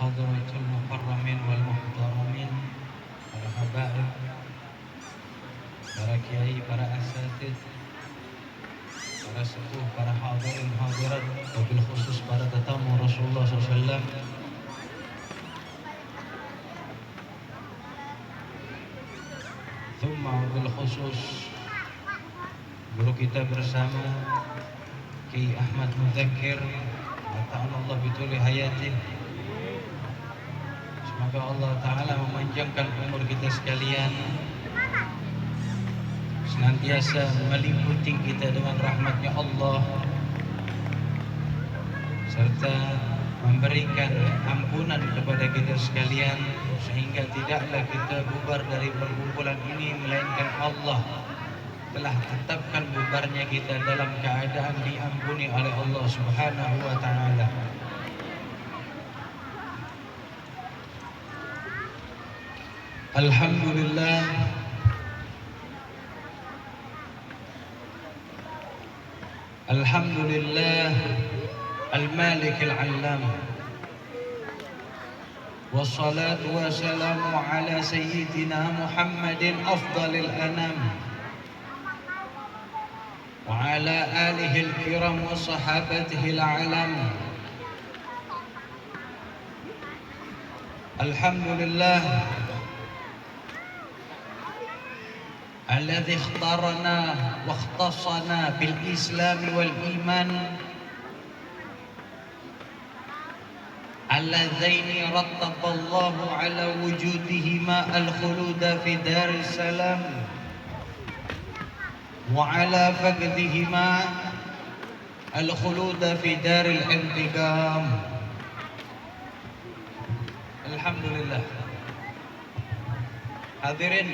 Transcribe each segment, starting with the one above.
حضرة المكرمين والمحترمين para habaib, para kiai, para asatid, para sepuh, para hadirin hadirat, wabil khusus para tetamu Rasulullah SAW. Thumma wabil khusus guru kita bersama Kiai Ahmad Mudzakkir, Allah bituli hayatih. Semoga Allah Ta'ala memanjangkan umur kita sekalian, senantiasa meliputi kita dengan rahmatnya Allah, serta memberikan ampunan kepada kita sekalian, sehingga tidaklah kita bubar dari perkumpulan ini, melainkan Allah telah tetapkan bubarnya kita dalam keadaan diampuni oleh Allah Subhanahu wa Ta'ala. Alhamdulillah, Alhamdulillah Al-Malik Al-Allam, wassalatu wassalamu ala sayyidina Muhammadin afdalil anam, wa ala alihi al-kiram wa sahabatihi al-alam. Alhamdulillah alladzi ikhtarana wa ikhtassana bil Islam wal iman, alladzaini rattaballahu ala wujudihima al-khuluda fi daris salam wa ala faqdihima al-khuluda fi daril intiqam. Alhamdulillah. Hadirin,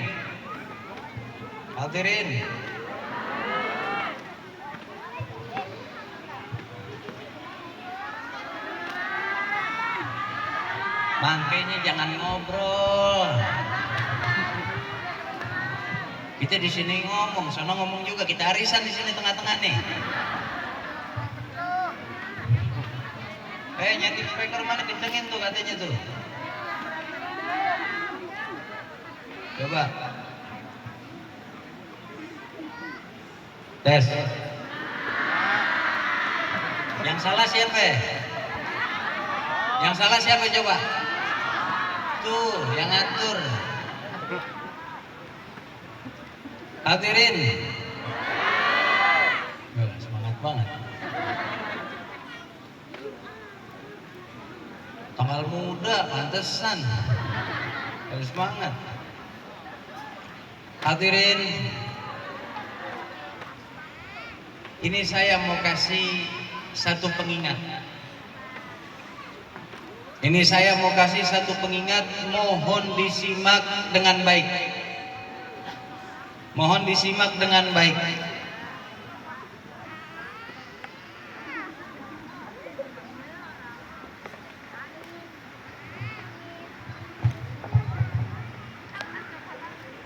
hadirin, makanya jangan ngobrol. Kita di sini ngomong, sana ngomong juga. Kita arisan di sini tengah-tengah nih. Nyeting speaker mana, kencengin tuh katanya tuh. Coba. Tes. Yang salah siapa? Yang salah siapa coba? Tuh, yang ngatur. Hadirin. Semangat banget. Tanggal muda, pantesan. Harus semangat. Hadirin, ini saya mau kasih satu pengingat. Ini saya mau kasih satu pengingat, mohon disimak dengan baik. Mohon disimak dengan baik.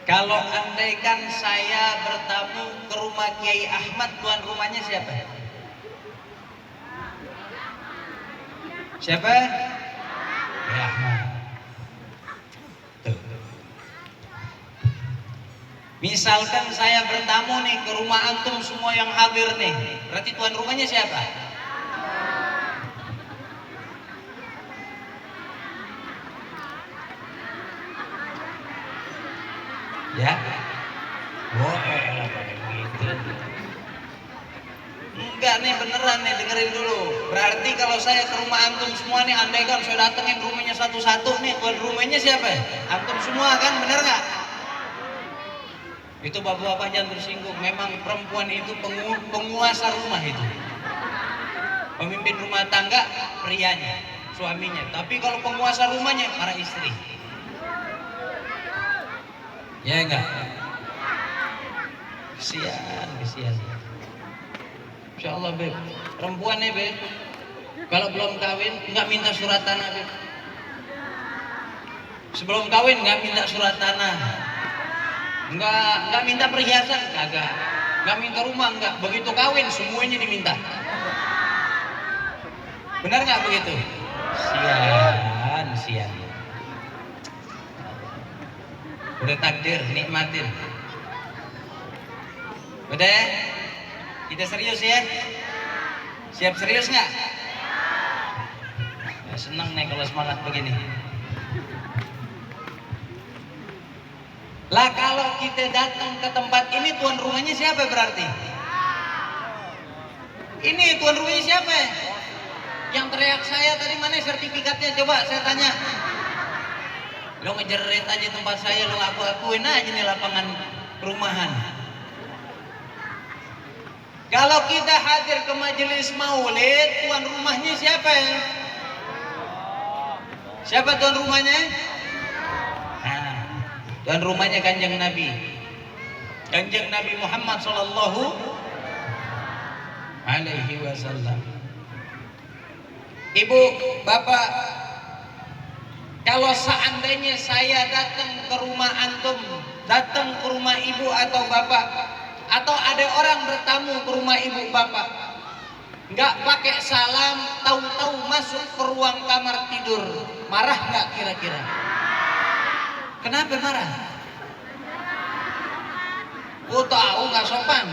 Kalau andaikan saya bertamu ke rumah Kiai Ahmad, tuan rumahnya siapa? Siapa? Kiai Ahmad. Tuh. Misalkan saya bertamu nih ke rumah antum semua yang hadir nih, berarti tuan rumahnya siapa? Ya, boleh lah gitu. Enggak nih, beneran nih, dengerin dulu. Berarti kalau saya ke rumah antum semua nih, andaikan saya datengin rumahnya satu-satu nih, tuan rumahnya siapa? Antum semua kan, bener nggak? Itu bapak-bapak jangan tersinggung. Memang perempuan itu penguasa rumah itu. Pemimpin rumah tangga prianya, suaminya. Tapi kalau penguasa rumahnya para istri. Ya enggak? Kesian. Insyaallah Beb. Perempuan nih Beb, kalau belum kawin enggak minta surat tanah Beb. Sebelum kawin enggak minta surat tanah. Enggak minta perhiasan, kagak. Enggak minta rumah, enggak. Begitu kawin semuanya diminta. Benar enggak begitu? kasihan. Udah takdir, nikmatin. Udah ya? Kita serius ya? Siap serius nggak? Ya, senang nih kalau semangat begini. Lah kalau kita datang ke tempat ini, tuan rumahnya siapa berarti? Ini tuan rumahnya siapa? Yang teriak saya tadi mana sertifikatnya? Coba saya tanya. Lo ngejerit aja tempat saya, lo aku-akuin aja nih lapangan perumahan. Kalau kita hadir ke majelis maulid, tuan rumahnya siapa? Siapa tuan rumahnya? Nah, tuan rumahnya Kanjeng Nabi. Kanjeng Nabi Muhammad sallallahu alaihi wasallam. Ibu, bapak, kalau seandainya saya datang ke rumah antum, datang ke rumah ibu atau bapak, atau ada orang bertamu ke rumah ibu bapak, nggak pakai salam, tahu-tahu masuk ke ruang kamar tidur, marah nggak kira-kira? Kenapa marah? Oh tahu nggak sopan.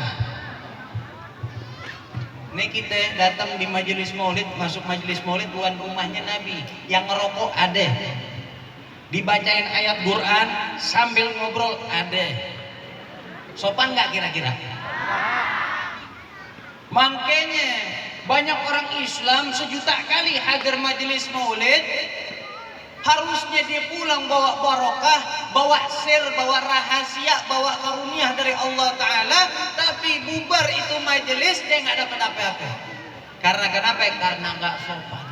Nih kita datang di majelis maulid, masuk majelis maulid, tuan rumahnya Nabi, yang ngerokok ada, dibacain ayat Quran sambil ngobrol ada. Sopan nggak kira-kira? Makanya banyak orang Islam sejuta kali hadir majelis maulid, harusnya dia pulang bawa barokah, bawa sir, bawa rahasia, bawa karunia dari Allah Ta'ala, tapi bubar itu majelis dia nggak dapat apa-apa. Karena kenapa? Karena nggak sopan.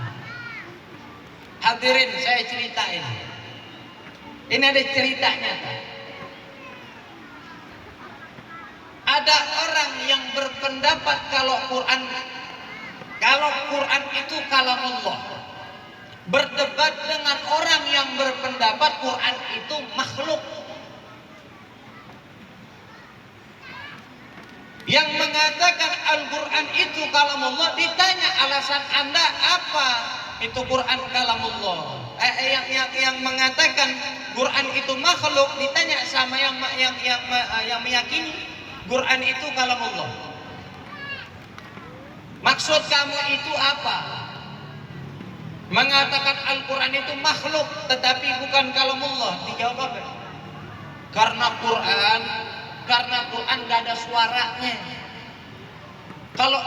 Hadirin, saya ceritain. Ini ada ceritanya. Ada orang yang berpendapat kalau Quran itu kalam Allah. Berdebat dengan orang yang berpendapat Quran itu makhluk. Yang mengatakan Al-Quran itu kalam Allah, ditanya alasan Anda apa itu Quran kalam Allah. Yang mengatakan Quran itu makhluk, ditanya sama yang meyakini Quran itu kalam Allah. Maksud kamu itu apa? Mengatakan Al-Quran itu makhluk tetapi bukan kalamullah. Dijawab apa? Karena Quran gak ada suaranya. Kalau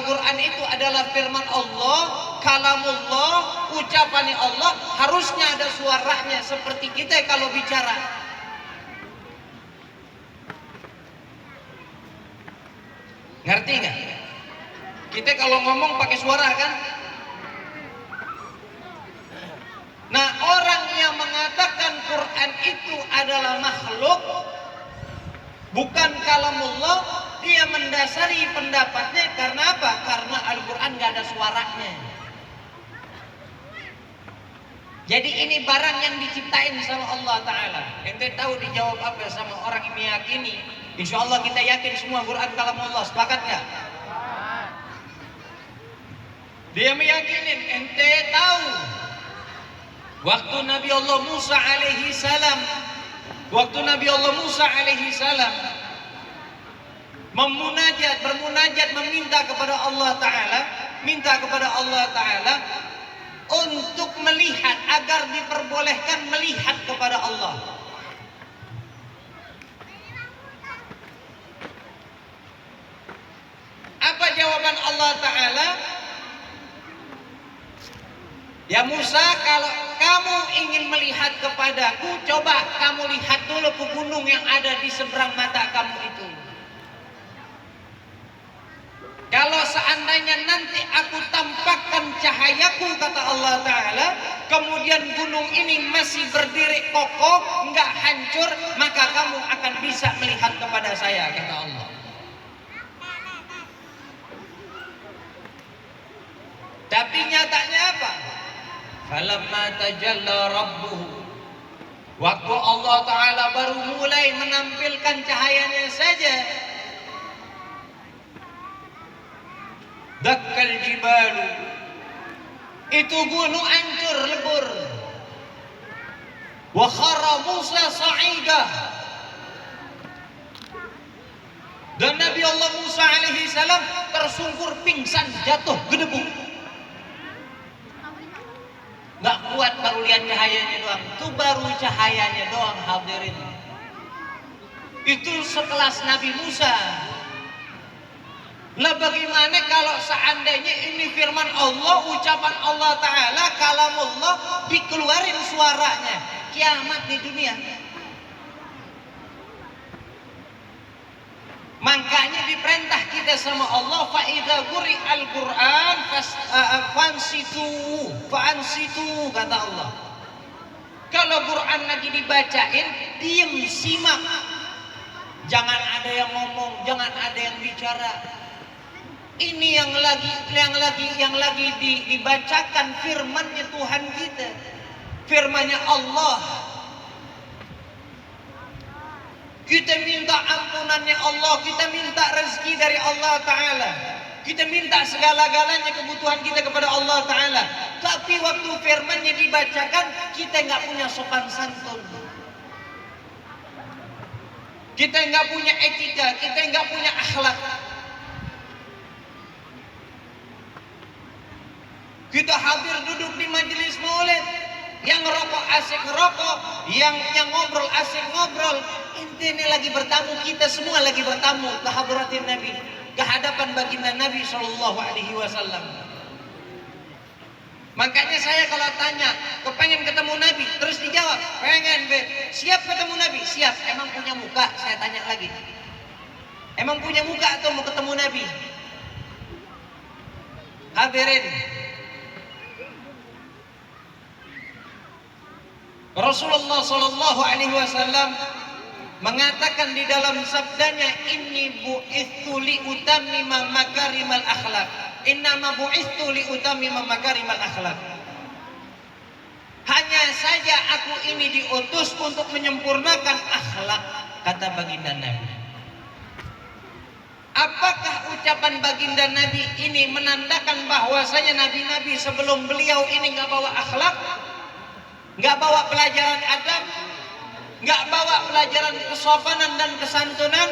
Quran itu adalah firman Allah, kalamullah, ucapannya Allah, harusnya ada suaranya seperti kita kalau bicara. Ngerti nggak? Kita kalau ngomong pakai suara kan? Nah, orang yang mengatakan Quran itu adalah makhluk, bukan kalamullah, dia mendasari pendapatnya karena apa? Karena Al-Quran gak ada suaranya. Jadi ini barang yang diciptain sama Allah Ta'ala. Ente tahu dijawab apa sama orang yang meyakini? Insya Allah kita yakin semua Quran kalamullah. Sepakat gak? Dia meyakinin, ente tahu waktu Nabi Allah Musa alaihi salam, bermunajat meminta kepada Allah Ta'ala untuk melihat, agar diperbolehkan melihat kepada Allah. Apa jawaban Allah Ta'ala? Ya Musa, kalau kamu ingin melihat kepadaku, coba kamu lihat dulu ke gunung yang ada di seberang mata kamu itu. Kalau seandainya nanti aku tampakkan cahayaku, kata Allah Ta'ala, kemudian gunung ini masih berdiri kokoh, enggak hancur, maka kamu akan bisa melihat kepada saya, kata Allah. Tapi nyatanya apa? Falamma tajalla rabbuhu, waktu Allah Ta'ala baru mulai menampilkan cahayanya saja, dakkal jibalu, Itu gunung hancur lebur. Wa khara Musa sa'ida. Dan Nabi Allah Musa alaihi salam tersungkur pingsan jatuh gedebuk. Gak kuat, baru lihat cahayanya doang. Itu baru cahayanya doang, hadirin. Itu sekelas Nabi Musa. Lah bagaimana kalau seandainya ini firman Allah, ucapan Allah Ta'ala, kalamullah, dikeluarin suaranya, kiamat di dunia. Makanya diperintah kita sama Allah, fa idza quri'al Qur'an fansitu kata Allah. Kalau Quran lagi dibacain, diam, simak. Jangan ada yang ngomong, jangan ada yang bicara. Ini yang lagi dibacakan firman-Nya Tuhan kita. Firman-Nya Allah. Kita minta ampunannya Allah, kita minta rezeki dari Allah Ta'ala, kita minta segala-galanya kebutuhan kita kepada Allah Ta'ala. Tapi waktu firman-Nya dibacakan, kita nggak punya sopan santun, kita nggak punya etika, kita nggak punya akhlak. Kita hadir duduk di majelis maulid, yang ngerokok asik ngerokok, yang ngobrol asik ngobrol. Ini lagi bertamu, kita semua lagi bertamu ke hadratin Nabi, ke hadapan baginda Nabi Shallallahu Alaihi Wasallam. Makanya saya kalau tanya, kepengen ketemu Nabi, terus dijawab, pengen be. Siap ketemu Nabi? Siap. Emang punya muka? Saya tanya lagi. Emang punya muka atau mau ketemu Nabi? Hadirin, Rasulullah Shallallahu Alaihi Wasallam mengatakan di dalam sabdanya, inni bu'ithu li utammima makarimal akhlak. Innama bu'ithu li utammima makarimal akhlak. Hanya saja aku ini diutus untuk menyempurnakan akhlak, kata baginda Nabi. Apakah ucapan baginda Nabi ini menandakan bahwasanya nabi-nabi sebelum beliau ini nggak bawa akhlak, nggak bawa pelajaran adab, nggak bawa pelajaran kesopanan dan kesantunan?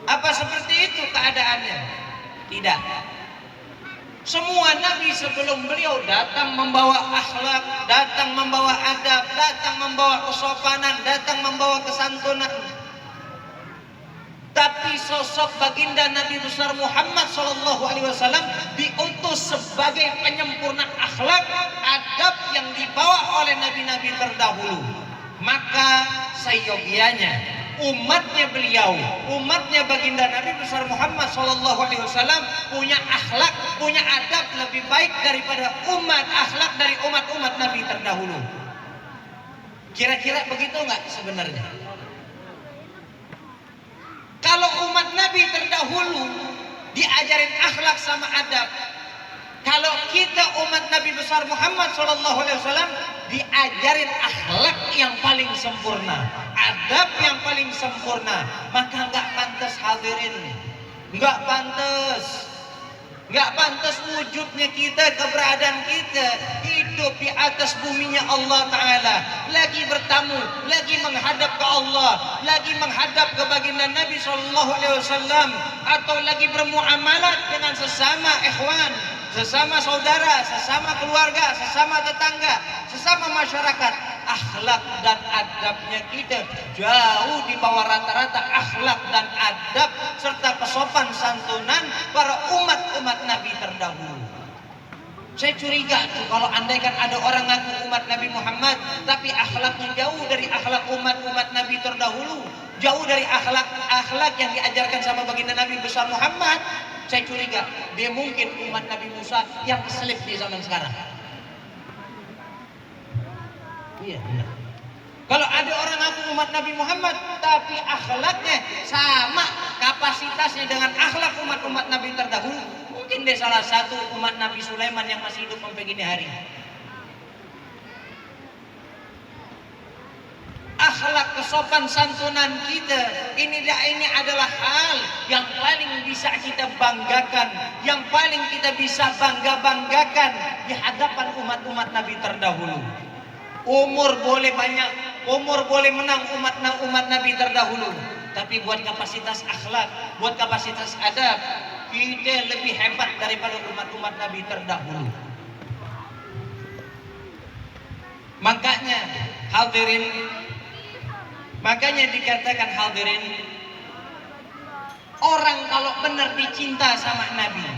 Apa seperti itu keadaannya? Tidak. Semua nabi sebelum beliau datang membawa akhlak, datang membawa adab, datang membawa kesopanan, datang membawa kesantunan. Tapi sosok baginda Nabi besar Muhammad SAW diutus sebagai penyempurna akhlak, adab yang dibawa oleh nabi-nabi terdahulu. Maka seyogianya umatnya beliau, umatnya baginda Nabi besar Muhammad SAW punya akhlak, punya adab lebih baik daripada akhlak dari umat-umat Nabi terdahulu. Kira-kira begitu nggak sebenarnya? Kalau umat Nabi terdahulu diajarin akhlak sama adab, kalau kita umat Nabi besar Muhammad SAW diajarin akhlak yang paling sempurna, adab yang paling sempurna, maka nggak pantas hadirin, nggak pantas. Nggak pantas wujudnya kita, keberadaan kita hidup di atas buminya Allah Ta'ala, lagi bertamu, lagi menghadap ke Allah, lagi menghadap ke baginda Nabi SAW, atau lagi bermuamalah dengan sesama ikhwan, sesama saudara, sesama keluarga, sesama tetangga, sesama masyarakat. Akhlak dan adabnya kita jauh di bawah rata-rata akhlak dan adab serta kesopan santunan para umat-umat Nabi terdahulu. Saya curiga tuh kalau andaikan ada orang ngaku umat Nabi Muhammad tapi akhlaknya jauh dari akhlak umat-umat Nabi terdahulu, jauh dari akhlak yang diajarkan sama baginda Nabi besar Muhammad. Saya curiga dia mungkin umat Nabi Musa yang keselip di zaman sekarang. Iya, benar. Kalau ada orang ngaku umat Nabi Muhammad tapi akhlaknya sama kapasitasnya dengan akhlak umat-umat Nabi terdahulu, mungkin dia salah satu umat Nabi Sulaiman yang masih hidup sampai gini hari. akhlak kesopan santunan kita. Ini adalah hal yang paling bisa kita banggakan, yang paling kita bisa banggakan di hadapan umat-umat Nabi terdahulu. Umur boleh banyak, umur boleh menang umat Nabi terdahulu, tapi buat kapasitas akhlak, buat kapasitas adab, kita lebih hebat daripada umat-umat Nabi terdahulu. Makanya hadirin, makanya dikatakan hadirin, orang kalau benar dicinta sama Nabi,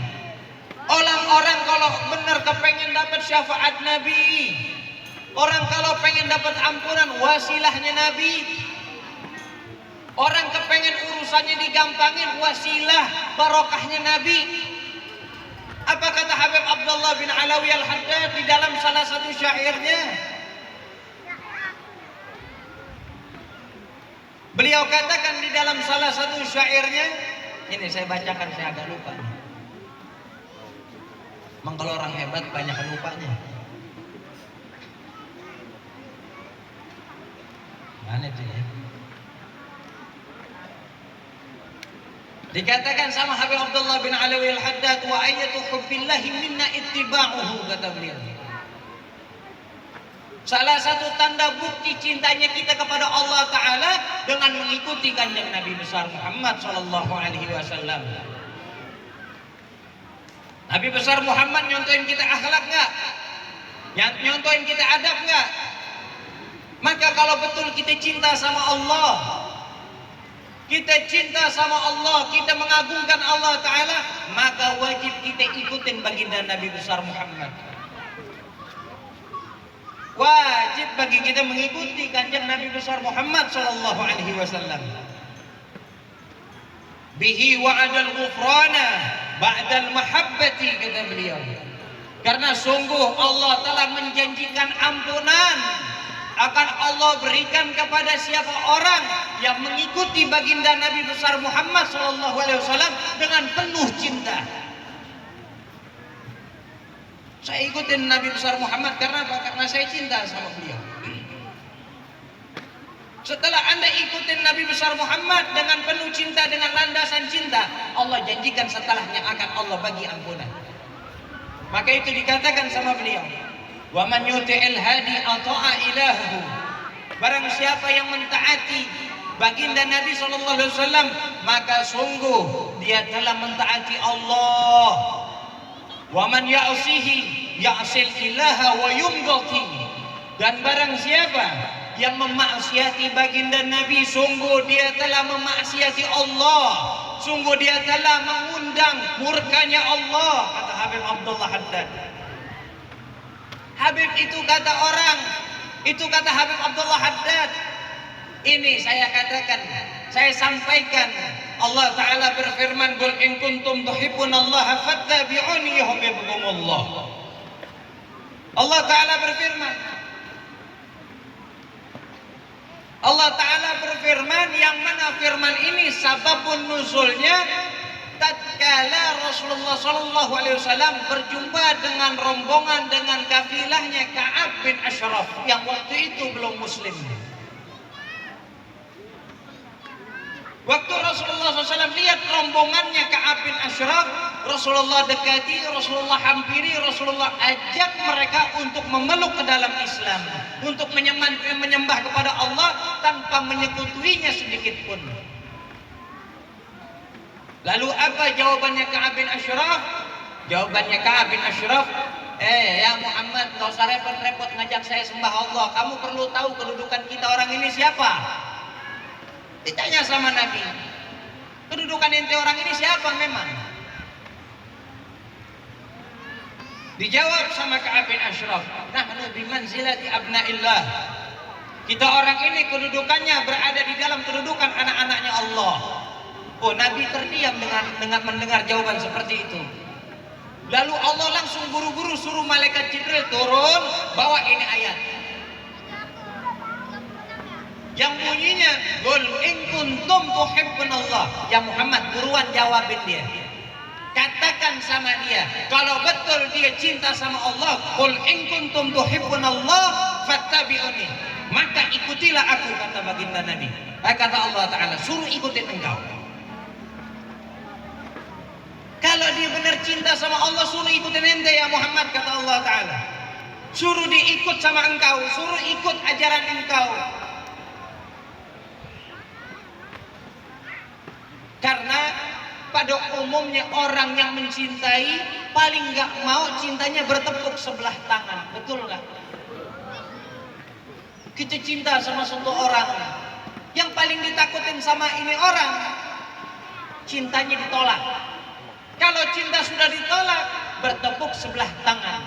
orang kalau benar kepengen dapat syafaat Nabi, orang kalau pengen dapat ampunan wasilahnya Nabi, orang kepengen urusannya digampangin wasilah barokahnya Nabi. Apa kata Habib Abdullah bin Alawi Al-Haddad di dalam salah satu syairnya? Beliau katakan di dalam salah satu syairnya, ini saya bacakan, saya agak lupa. Memang kalau orang hebat banyak lupanya. Mana itu ya? Dikatakan sama Habib Abdullah bin Alawi Al-Haddad, wa ayatu hubbillahi minna ittiba'uhu, kata beliau. Salah satu tanda bukti cintanya kita kepada Allah Ta'ala dengan mengikuti kanjeng Nabi besar Muhammad Sallallahu Alaihi Wasallam. Nabi besar Muhammad nyontohin kita akhlak nggak? Nyontohin kita adab nggak? Maka kalau betul kita cinta sama Allah, kita cinta sama Allah, kita mengagungkan Allah Ta'ala, maka wajib kita ikutin baginda Nabi besar Muhammad. Wajib bagi kita mengikuti kanjeng Nabi besar Muhammad Sallallahu Alaihi Wasallam. Bihi wa'adal ghufrana ba'dal mahabbati, kata beliau. Karena sungguh Allah telah menjanjikan ampunan akan Allah berikan kepada siapa orang yang mengikuti baginda Nabi besar Muhammad Sallallahu Alaihi Wasallam dengan penuh cinta. Saya ikutin Nabi besar Muhammad karena apa? Karena saya cinta sama beliau. Setelah Anda ikutin Nabi besar Muhammad dengan penuh cinta, dengan landasan cinta, Allah janjikan setelahnya akan Allah bagi ampunan. Maka itu dikatakan sama beliau, wa man yuti'il hadi ata'a ilahu. Barang siapa yang mentaati baginda Nabi sallallahu alaihi wasallam, maka sungguh dia telah mentaati Allah. Wa man ya'sihi ya'sil ilaha wa yumghati. Dan barang siapa yang memaksiati baginda Nabi, sungguh dia telah memaksiati Allah, sungguh dia telah mengundang murkanya Allah, kata Habib Abdullah Haddad. Habib itu kata orang, itu kata Habib Abdullah Haddad. Ini saya katakan, saya sampaikan, Allah Ta'ala berfirman, qul in kuntum tuhibbunallaha fattabi'uni yuhibbukumullah. Allah Ta'ala berfirman, Allah Ta'ala berfirman, yang mana firman ini sababun nuzulnya tatkala Rasulullah Sallallahu Alaihi Wasallam berjumpa dengan rombongan, dengan kafilahnya Ka'ab bin Ashraf yang waktu itu belum muslim. Waktu Rasulullah SAW lihat rombongannya Ka'ab bin Ashraf, Rasulullah dekati, Rasulullah hampiri, Rasulullah ajak mereka untuk memeluk ke dalam Islam, untuk menyembah kepada Allah tanpa menyekutuinya sedikit pun. Lalu apa jawabannya Ka'ab bin Ashraf? Jawabannya Ka'ab bin Ashraf, ya Muhammad, gak usah repot-repot ngajak saya sembah Allah. Kamu perlu tahu kedudukan kita orang ini siapa? Ditanya sama Nabi, kedudukan ente orang ini siapa memang? Dijawab sama Ka'ab bin Ashraf, nahnu bimanzilati abnaillah. Kita orang ini kedudukannya berada di dalam kedudukan anak-anaknya Allah. Oh, Nabi terdiam dengan mendengar jawaban seperti itu. Lalu Allah langsung buru-buru suruh malaikat Jibril turun, bawa ini ayat yang bunyinya, qul in kuntum tuhibbunallah. Ya Muhammad, buruan jawabin dia. Katakan sama dia, kalau betul dia cinta sama Allah, qul in kuntum tuhibbunallah fattabi'uni. maka ikutilah aku, kata baginda Nabi. Kata Allah Ta'ala, suruh ikutin engkau. Kalau dia benar cinta sama Allah, suruh ikutin ente ya Muhammad, kata Allah Ta'ala. Suruh dia ikut sama engkau, suruh ikut ajaran engkau. Karena pada umumnya orang yang mencintai paling gak mau cintanya bertepuk sebelah tangan. Betul gak? Kita cinta sama suatu orang, yang paling ditakutin sama ini orang, cintanya ditolak. Kalau cinta sudah ditolak, bertepuk sebelah tangan.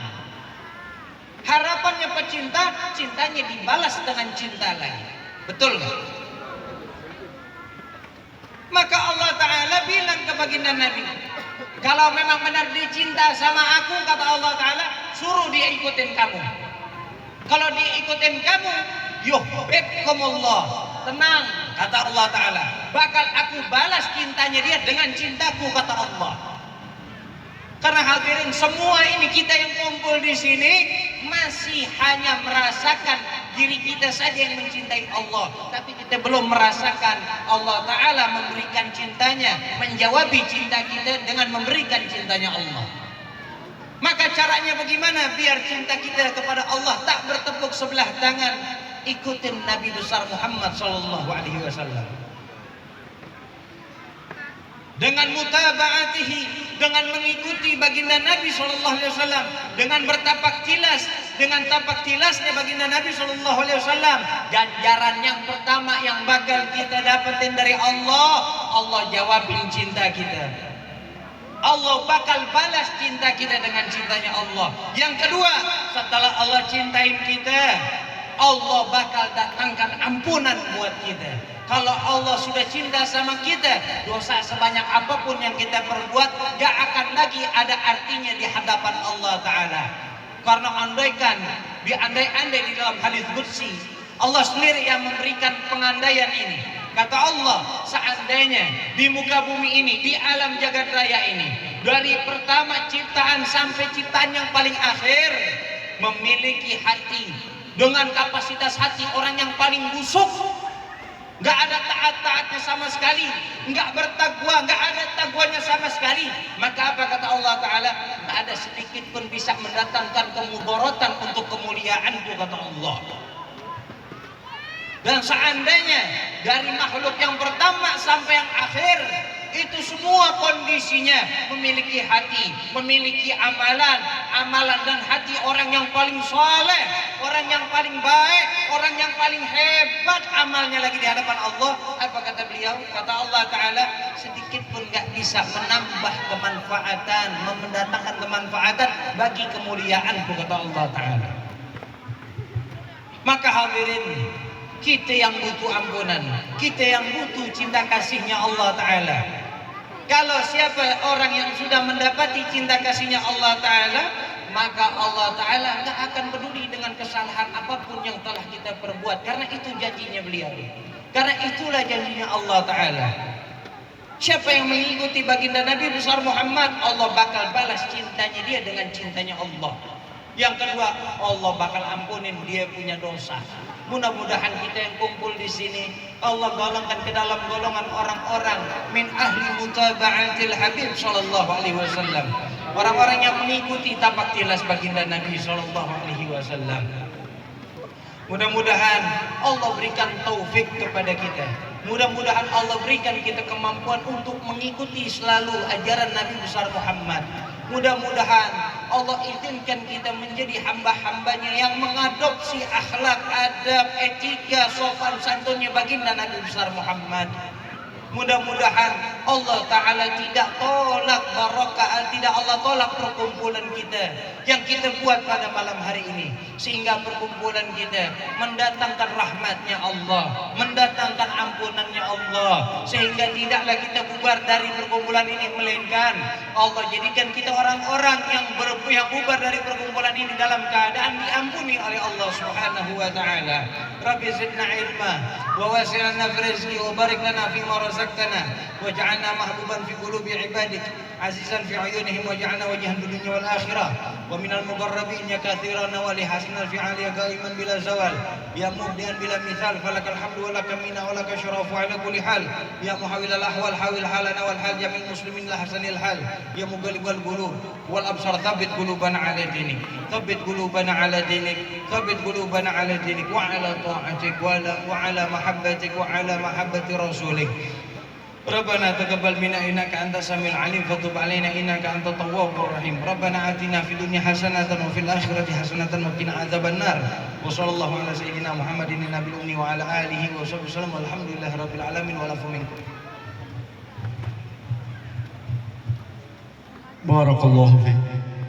Harapannya pecinta, cintanya dibalas dengan cinta lagi. Betul gak? Maka Allah Ta'ala bilang ke baginda Nabi, kalau memang benar dia cinta sama aku, kata Allah Ta'ala, suruh dia ikutin kamu. Kalau dia ikutin kamu, yuhibbukumullah, tenang, kata Allah Ta'ala, bakal aku balas cintanya dia dengan cintaku, kata Allah. Karena hadirin semua ini kita yang kumpul di sini masih hanya merasakan diri kita saja yang mencintai Allah, tapi kita belum merasakan Allah Ta'ala memberikan cintanya, menjawabi cinta kita dengan memberikan cintanya Allah. Maka caranya bagaimana biar cinta kita kepada Allah tak bertepuk sebelah tangan? Ikutin Nabi besar Muhammad sallallahu alaihi wasallam. Dengan mutaba'atihi, dengan mengikuti baginda Nabi sallallahu alaihi wasallam, dengan bertapak tilas, dengan tapak tilasnya baginda Nabi sallallahu alaihi wasallam, ganjaran yang pertama yang bakal kita dapetin dari Allah, Allah jawabin cinta kita. Allah bakal balas cinta kita dengan cintanya Allah. Yang kedua, setelah Allah cintain kita, Allah bakal datangkan ampunan buat kita. Kalau Allah sudah cinta sama kita, dosa sebanyak apapun yang kita perbuat gak akan lagi ada artinya di hadapan Allah Ta'ala. Karena diandai-andai di dalam hadis qudsi, Allah sendiri yang memberikan pengandaian ini. Kata Allah, seandainya di muka bumi ini, di alam jagat raya ini, dari pertama ciptaan sampai ciptaan yang paling akhir, memiliki hati dengan kapasitas hati orang yang paling busuk, nggak ada taat-taatnya sama sekali, nggak bertakwa, nggak ada takwanya sama sekali, maka apa kata Allah Ta'ala? Nggak ada sedikit pun bisa mendatangkan kemudaratan untuk kemuliaanku, kata Allah. Dan seandainya dari makhluk yang pertama sampai yang akhir itu semua kondisinya memiliki hati, memiliki amalan dan hati orang yang paling saleh, orang yang paling baik, orang yang paling hebat amalnya lagi di hadapan Allah. Apa kata beliau? Kata Allah Ta'ala, sedikit pun gak bisa menambah kemanfaatan, mendatangkan kemanfaatan bagi kemuliaanku, kata Allah Ta'ala. Maka hadirin, kita yang butuh ampunan, kita yang butuh cinta kasihnya Allah Ta'ala. Kalau siapa orang yang sudah mendapati cinta kasihnya Allah Ta'ala, maka Allah Ta'ala gak akan peduli dengan kesalahan apapun yang telah kita perbuat. Karena itu janjinya beliau, karena itulah janjinya Allah Ta'ala. Siapa yang mengikuti baginda Nabi besar Muhammad, Allah bakal balas cintanya dia dengan cintanya Allah. Yang kedua, Allah bakal ampunin dia punya dosa. Mudah-mudahan kita yang kumpul di sini Allah golongkan ke dalam golongan orang-orang min ahli mutaba'atil Habib sallallahu alaihi wasallam. Orang-orang yang mengikuti tapak tilas baginda Nabi sallallahu alaihi wasallam. Mudah-mudahan Allah berikan taufik kepada kita. Mudah-mudahan Allah berikan kita kemampuan untuk mengikuti selalu ajaran Nabi besar Muhammad. Mudah-mudahan Allah izinkan kita menjadi hamba-hambanya yang mengadopsi akhlak, adab, etika, sopan santunnya baginda Nabi besar Muhammad. Mudah-mudahan Allah Ta'ala tidak tolak barokah, tidak Allah tolak perkumpulan kita yang kita buat pada malam hari ini, sehingga perkumpulan kita mendatangkan rahmatnya Allah, mendatangkan ampunannya Allah, sehingga tidaklah kita bubar dari perkumpulan ini, melainkan Allah jadikan kita orang-orang yang bubar dari perkumpulan ini dalam keadaan diampuni oleh Allah Subhanahu wa Ta'ala. Rabbi zidna ilma wa wasi'na fi rizqi wa barik lana fi ma razaqtana waj'alna mahbuban fi qulubi ibadik عزيزا في عيونهم واجعلنا وجها في الدنيا والآخرة ومن المقربين يا كثيرا نوالي حسن الفعال يا قائما بلا زوال يا مبدئا بلا مثال فلك الحمد ولك منا ولك الشرف على كل حال يا محاول الأحوال حاول حالنا والحال جميع المسلمين لحسن الحال يا مقلب القلوب والأبصار ثبت قلوبنا على دينك ثبت قلوبنا على دينك ثبت قلوبنا على دينك وعلى طاعتك وعلى محبتك وعلى محبة رسولك ربنا تقبل منا إنك أنت السميع العليم فتب علينا إنك أنت التواب الرحيم ربنا آتنا في الدنيا حسنة وفي الآخرة حسنة وقنا عذاب النار وصلى الله على سيدنا محمد النبي الأمي وعلى آله وصحبه وسلم والحمد لله رب العالمين والعفو منكم. بارك الله فيك.